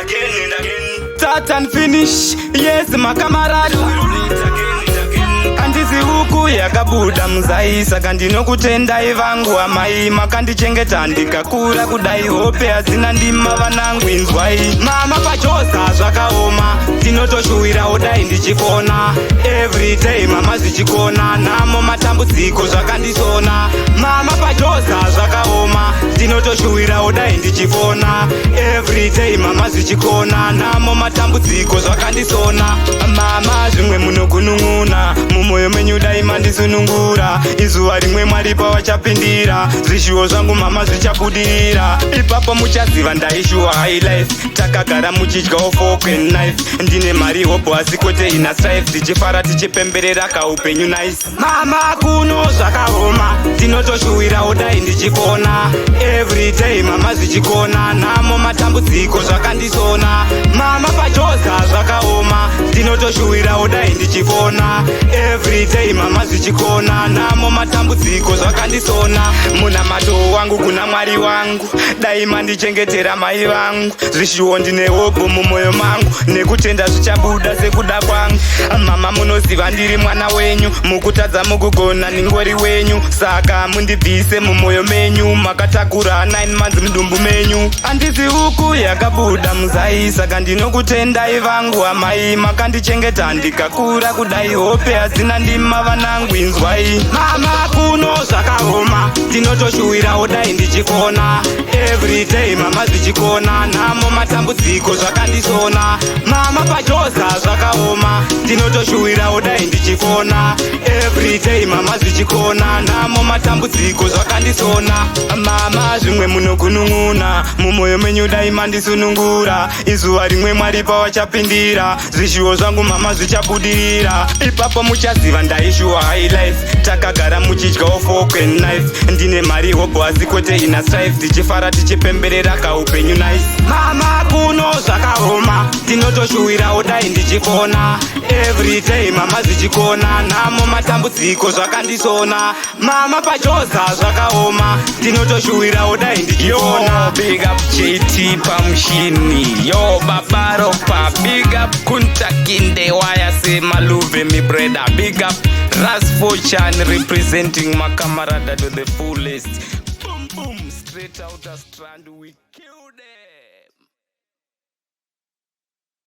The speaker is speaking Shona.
again and again. Start and finish, yes my camarade. Kandizi huku yakabuda mzai, saka ndinokutendai vangu amai, makandichengeta ndikakura kudai, hope hazina ndima vanangu inzwai. Mama pachosa zvakaoma, tinotoshuwira odai ndichikona. Every day mama zichikona, namo matambudziko zvakandisona. Mama pachosa zvakaoma, tinotoshuwira odai ndichikona. Every day mama zichikona, namo matambudziko zvakandisona. Mama zvimwe munogunun'una, mumoyo menyu dai mandisunungura. Izuva rimwe Mwari pavachapindira, zvishuwo zvangu mama zvichabudirira. Ipapo muchaziva ndaishuwa high life, takagara muchidyawo fork and knife. Ndine mari hope asi kwete ina strife, tichifara tichipemberera kaupenyu nice. Mama kuno zvakaoma, tinotoshuwira odai ndichikona. Every day mama zvichikona, namo matambudziko zvakandisona. Mama pachosa zvakaoma, tinotoshuwira odai ndichikona. Every day mama zvichikona, namo matambudziko zvakandisona. Muna mato wangu kuna Mwari wangu, dai mandichengetera mai vangu. Zvishuwo ndine hope mumoyo mangu, nekutenda zvichabuda sekuda kwangu. Mama munoziva ndiri mwana wenyu, mukutadza mukugona ningori wenyu. Saka mundibvise mumoyo menyu, makatakura 9 months mudumbu menyu. Handizi huku yakabuda muzai, saka ndinokutendai vangu amai, makandichengeta ndikakura kudai, hope hazina ndima vanangu inzwai. Mama kuno zvakaoma, tinotoshuwira odai ndichikona. Every day mama zvichikona, namo matambudziko zvakandisona. Mama pachosa zvakaoma, tinotoshuwira odai ndichikona. Every day mama zvichikona, namo matambudziko zvakandisona. Mama zvimwe munogunun'una, mumoyo menyu dai mandisunungura. Izuva rimwe Mwari pavachapindira, zvishuwo zvangu mama zvichabudirira. Ipapo muchaziva ndaishuwa high life, takagara muchidyawo fork and knife. Ndine mari hope asi kwete ina strife, tichifara tichipemberera kaupenyu nice. Mama kuno zvakaoma, tinotoshuwira odai ndichikona. Every day mama zvichikona, namo matambudziko zvakandisona. Mama pachosa zvakaoma, tinotoshuwira odai ndichikona. Yo, big up JT pamushini, yo babaro pa, big up Kunta Kinde waya se maluve mi breda, big up Ras Fortune representing my camarada to the fullest. Boom boom, straight out a strand with